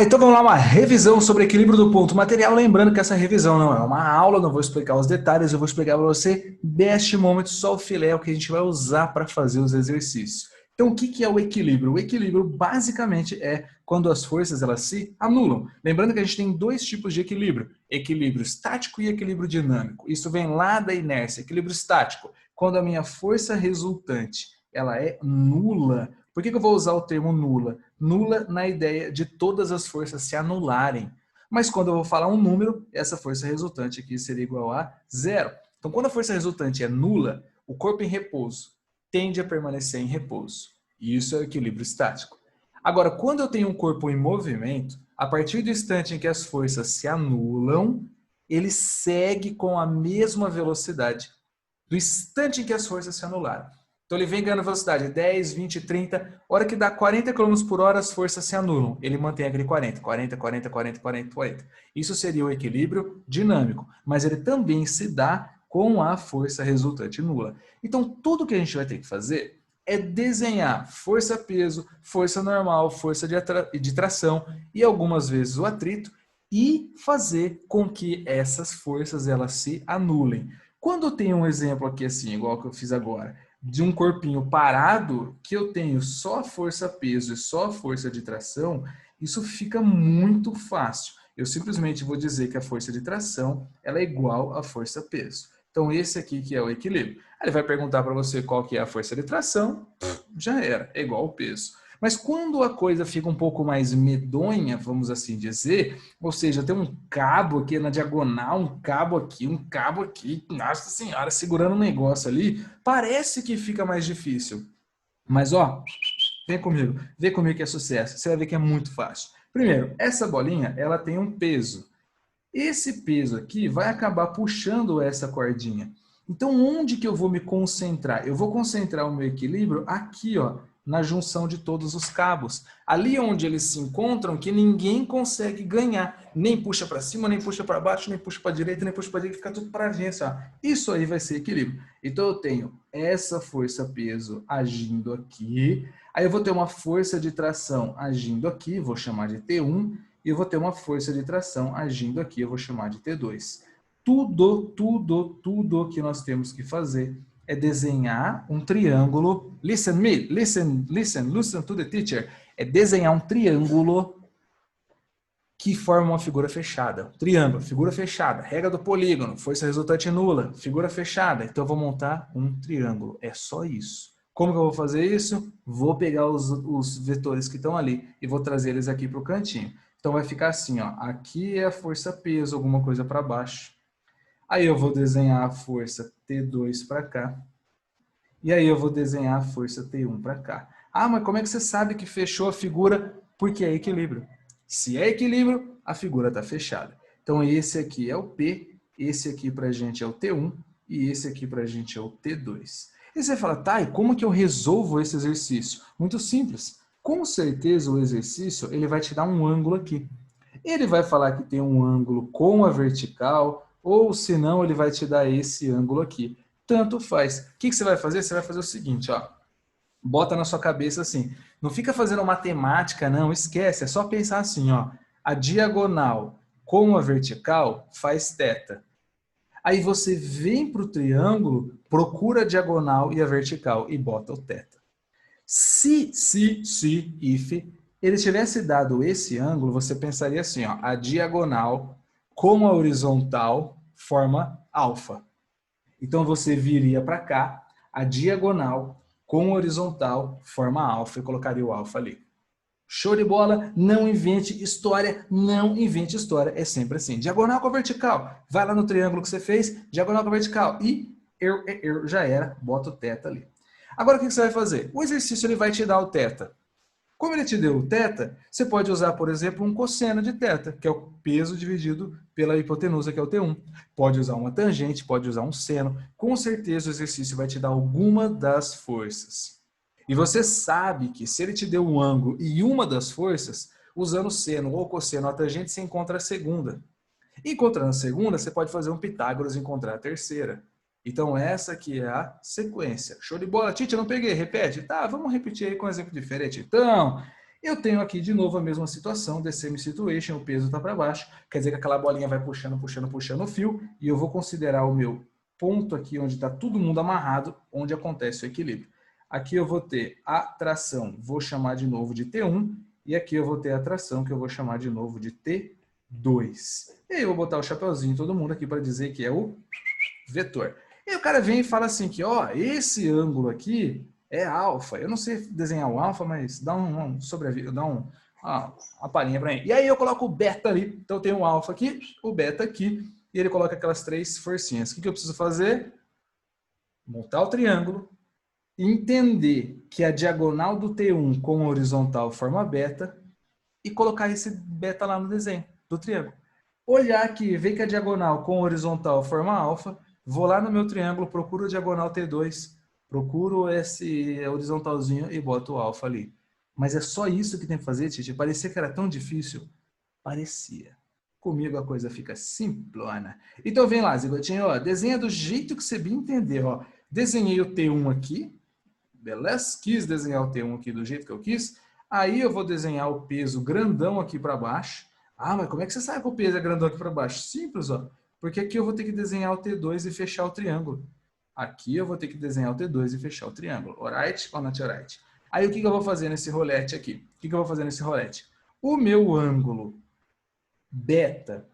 Então vamos lá, uma revisão sobre equilíbrio do ponto material. Lembrando que essa revisão não é uma aula, não vou explicar os detalhes, eu vou explicar para você, neste momento, só o filé, o que a gente vai usar para fazer os exercícios. Então, o que é o equilíbrio? O equilíbrio, basicamente, é quando as forças elas se anulam. Lembrando que a gente tem dois tipos de equilíbrio, equilíbrio estático e equilíbrio dinâmico. Isso vem lá da inércia. Equilíbrio estático, quando a minha força resultante ela é nula. Por que eu vou usar o termo nula? Nula na ideia de todas as forças se anularem. Mas quando eu vou falar um número, essa força resultante aqui seria igual a zero. Então, quando a força resultante é nula, o corpo em repouso tende a permanecer em repouso. E isso é o equilíbrio estático. Agora, quando eu tenho um corpo em movimento, a partir do instante em que as forças se anulam, ele segue com a mesma velocidade do instante em que as forças se anularam. Então ele vem ganhando velocidade 10, 20, 30. Hora que dá 40 km por hora, as forças se anulam. Ele mantém aquele 40, 40, 40, 40, 40, 40. Isso seria o equilíbrio dinâmico, mas ele também se dá com a força resultante nula. Então tudo que a gente vai ter que fazer é desenhar força-peso, força normal, força de tração e algumas vezes o atrito e fazer com que essas forças elas se anulem. Quando eu tenho um exemplo aqui assim, igual que eu fiz agora, de um corpinho parado, que eu tenho só força-peso e só força de tração, isso fica muito fácil. Eu simplesmente vou dizer que a força de tração ela é igual à força-peso. Então esse aqui que é o equilíbrio. Aí ele vai perguntar para você qual que é a força de tração, já era, é igual ao peso. Mas quando a coisa fica um pouco mais medonha, vamos assim dizer, ou seja, tem um cabo aqui na diagonal, um cabo aqui, nossa senhora, segurando um negócio ali, parece que fica mais difícil. Mas ó, vem comigo que é sucesso. Você vai ver que é muito fácil. Primeiro, essa bolinha, ela tem um peso. Esse peso aqui vai acabar puxando essa cordinha. Então, onde que eu vou me concentrar? Eu vou concentrar o meu equilíbrio aqui, ó, na junção de todos os cabos. Ali onde eles se encontram, que ninguém consegue ganhar. Nem puxa para cima, nem puxa para baixo, nem puxa para direita, nem puxa para direita, fica tudo para gente, ó. Isso aí vai ser equilíbrio. Então, eu tenho essa força-peso agindo aqui. Aí eu vou ter uma força de tração agindo aqui, vou chamar de T1 e eu vou ter uma força de tração agindo aqui, eu vou chamar de T2. Tudo que nós temos que fazer é desenhar um triângulo. Listen me, listen to the teacher. É desenhar um triângulo que forma uma figura fechada. Triângulo, figura fechada, regra do polígono, força resultante nula, figura fechada. Então eu vou montar um triângulo. É só isso. Como que eu vou fazer isso? Vou pegar os vetores que estão ali e vou trazer eles aqui para o cantinho. Então vai ficar assim, ó. Aqui é a força peso, alguma coisa para baixo. Aí eu vou desenhar a força T2 para cá. E aí eu vou desenhar a força T1 para cá. Mas como é que você sabe que fechou a figura? Porque é equilíbrio. Se é equilíbrio, a figura está fechada. Então esse aqui é o P, esse aqui para a gente é o T1 e esse aqui para a gente é o T2. E você fala, tá, e como que eu resolvo esse exercício? Muito simples. Com certeza o exercício ele vai te dar um ângulo aqui. Ele vai falar que tem um ângulo com a vertical, ou se não, ele vai te dar esse ângulo aqui. Tanto faz. O que você vai fazer? Você vai fazer o seguinte, ó. Bota na sua cabeça assim. Não fica fazendo matemática, não. Esquece. É só pensar assim, ó. A diagonal com a vertical faz θ. Aí você vem para o triângulo, procura a diagonal e a vertical e bota o θ. Se, if, ele tivesse dado esse ângulo, você pensaria assim, ó, a diagonal com a horizontal forma alfa. Então você viria para cá, a diagonal com a horizontal forma alfa e colocaria o alfa ali. Show de bola, não invente história, não invente história, é sempre assim. Diagonal com a vertical, vai lá no triângulo que você fez, diagonal com a vertical e já era, bota o θ ali. Agora o que você vai fazer? O exercício ele vai te dar o θ. Como ele te deu o θ, você pode usar, por exemplo, um cosseno de θ, que é o peso dividido pela hipotenusa, que é o T1. Pode usar uma tangente, pode usar um seno. Com certeza o exercício vai te dar alguma das forças. E você sabe que se ele te deu um ângulo e uma das forças, usando seno ou cosseno ou a tangente, você encontra a segunda. Encontrando a segunda, você pode fazer um Pitágoras e encontrar a terceira. Então essa aqui é a sequência. Show de bola? Tite, eu não peguei, repete. Tá, vamos repetir aí com um exemplo diferente. Então, Eu tenho aqui de novo a mesma situação, the same situation, o peso está para baixo, quer dizer que aquela bolinha vai puxando, puxando, puxando o fio, e eu vou considerar o meu ponto aqui, onde está todo mundo amarrado, onde acontece o equilíbrio. Aqui eu vou ter a tração, vou chamar de novo de T1, e aqui eu vou ter a tração, que eu vou chamar de novo de T2. E aí eu vou botar o chapeuzinho em todo mundo aqui para dizer que é o vetor. E aí o cara vem e fala assim que, ó, esse ângulo aqui é alfa. Eu não sei desenhar o alfa, mas dá uma palhinha para mim. E aí eu coloco o beta ali. Então eu tenho o alfa aqui, o beta aqui, e ele coloca aquelas 3 forcinhas. O que eu preciso fazer? Montar o triângulo, entender que a diagonal do T1 com a horizontal forma beta e colocar esse beta lá no desenho do triângulo. Olhar aqui, ver que a diagonal com a horizontal forma alfa, vou lá no meu triângulo, procuro a diagonal T2, procuro esse horizontalzinho e boto o alfa ali. Mas é só isso que tem que fazer, Titi? Parecia que era tão difícil? Parecia. Comigo a coisa fica simplona. Então vem lá, Zigotinho, ó, desenha do jeito que você bem entender. Ó. Desenhei o T1 aqui, beleza? Quis desenhar o T1 aqui do jeito que eu quis. Aí eu vou desenhar o peso grandão aqui para baixo. Ah, mas como é que você sabe que o peso é grandão aqui para baixo? Simples, ó. Porque aqui eu vou ter que desenhar o T2 e fechar o triângulo. Aqui eu vou ter que desenhar o T2 e fechar o triângulo. Alright ou not alright? Aí o que eu vou fazer nesse rolete aqui? O que eu vou fazer nesse rolete? O meu ângulo beta,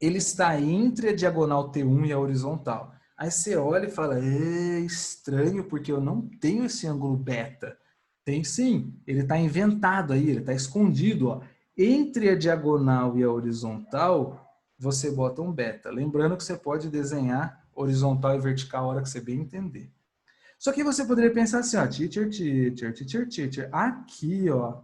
ele está entre a diagonal T1 e a horizontal. Aí você olha e fala, é estranho, porque eu não tenho esse ângulo beta. Tem sim, ele está inventado aí, ele está escondido. Ó. Entre a diagonal e a horizontal, você bota um beta. Lembrando que você pode desenhar horizontal e vertical a hora que você bem entender. Só que você poderia pensar assim, ó, teacher, aqui, ó,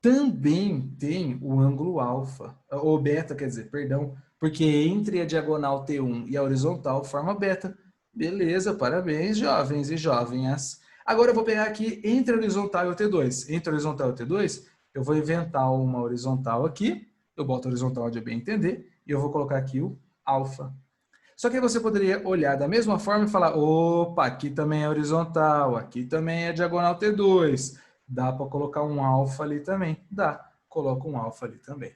também tem o ângulo alfa, ou beta, quer dizer, perdão, porque entre a diagonal T1 e a horizontal forma beta. Beleza, parabéns, jovens e jovenhas. Agora eu vou pegar aqui entre a horizontal e o T2. Entre a horizontal e o T2, eu vou inventar uma horizontal aqui, eu boto a horizontal onde eu bem entender, e eu vou colocar aqui o alfa. Só que você poderia olhar da mesma forma e falar, opa, aqui também é horizontal, aqui também é diagonal T2. Dá para colocar um alfa ali também? Dá, coloca um alfa ali também.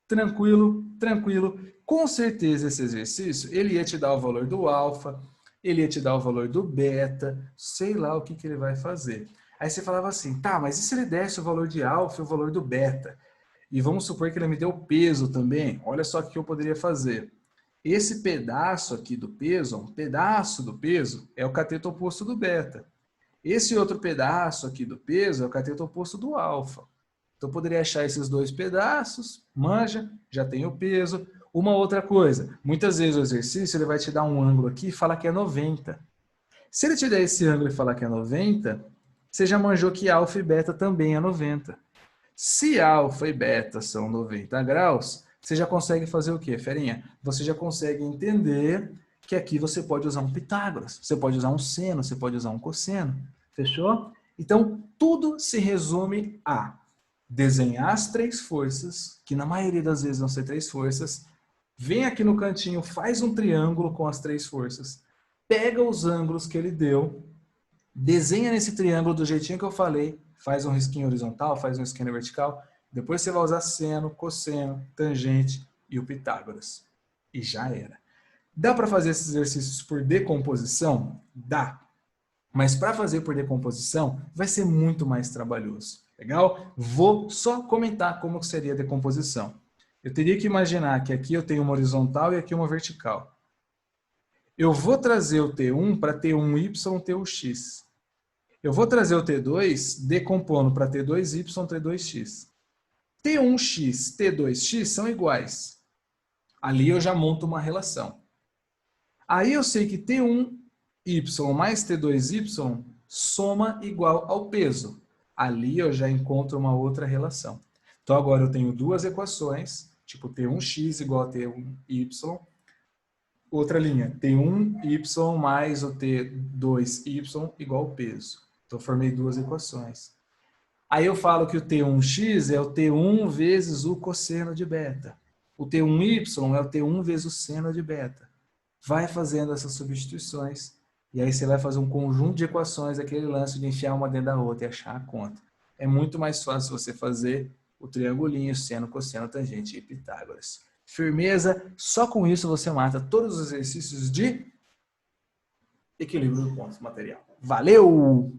Tranquilo, tranquilo. Com certeza esse exercício, ele ia te dar o valor do alfa, ele ia te dar o valor do beta, sei lá o que, que ele vai fazer. Aí você falava assim, tá, mas e se ele desse o valor de alfa e o valor do beta? E vamos supor que ele me deu o peso também. Olha só o que eu poderia fazer. Esse pedaço aqui do peso, um pedaço do peso, é o cateto oposto do beta. Esse outro pedaço aqui do peso é o cateto oposto do alfa. Então, eu poderia achar esses dois pedaços, manja, já tem o peso. Uma outra coisa, muitas vezes o exercício ele vai te dar um ângulo aqui e falar que é 90. Se ele te der esse ângulo e falar que é 90, você já manjou que alfa e beta também é 90. Se alfa e beta são 90 graus, você já consegue fazer o quê, ferinha? Você já consegue entender que aqui você pode usar um Pitágoras, você pode usar um seno, você pode usar um cosseno. Fechou? Então, tudo se resume a desenhar as 3 forças, que na maioria das vezes vão ser 3 forças, vem aqui no cantinho, faz um triângulo com as 3 forças, pega os ângulos que ele deu, desenha nesse triângulo do jeitinho que eu falei, faz um risquinho horizontal, faz um risquinho vertical, depois você vai usar seno, cosseno, tangente e o Pitágoras. E já era. Dá para fazer esses exercícios por decomposição? Dá. Mas para fazer por decomposição, vai ser muito mais trabalhoso. Legal? Vou só comentar como seria a decomposição. Eu teria que imaginar que aqui eu tenho uma horizontal e aqui uma vertical. Eu vou trazer o T1 para T1Y, T1X. Eu vou trazer o T2 decompondo para T2Y, T2X. T1X, T2X são iguais. Ali eu já monto uma relação. Aí eu sei que T1Y mais T2Y soma igual ao peso. Ali eu já encontro uma outra relação. Então agora eu tenho duas equações, tipo T1x igual a T1y. Outra linha, T1y mais o T2y igual ao peso. Então eu formei duas equações. Aí eu falo que o T1x é o T1 vezes o cosseno de beta. O T1y é o T1 vezes o seno de beta. Vai fazendo essas substituições e aí você vai fazer um conjunto de equações, aquele lance de enfiar uma dentro da outra e achar a conta. é muito mais fácil você fazer o triangulinho, seno, cosseno, tangente e Pitágoras. Firmeza? Só com isso você mata todos os exercícios de equilíbrio do ponto material. Valeu!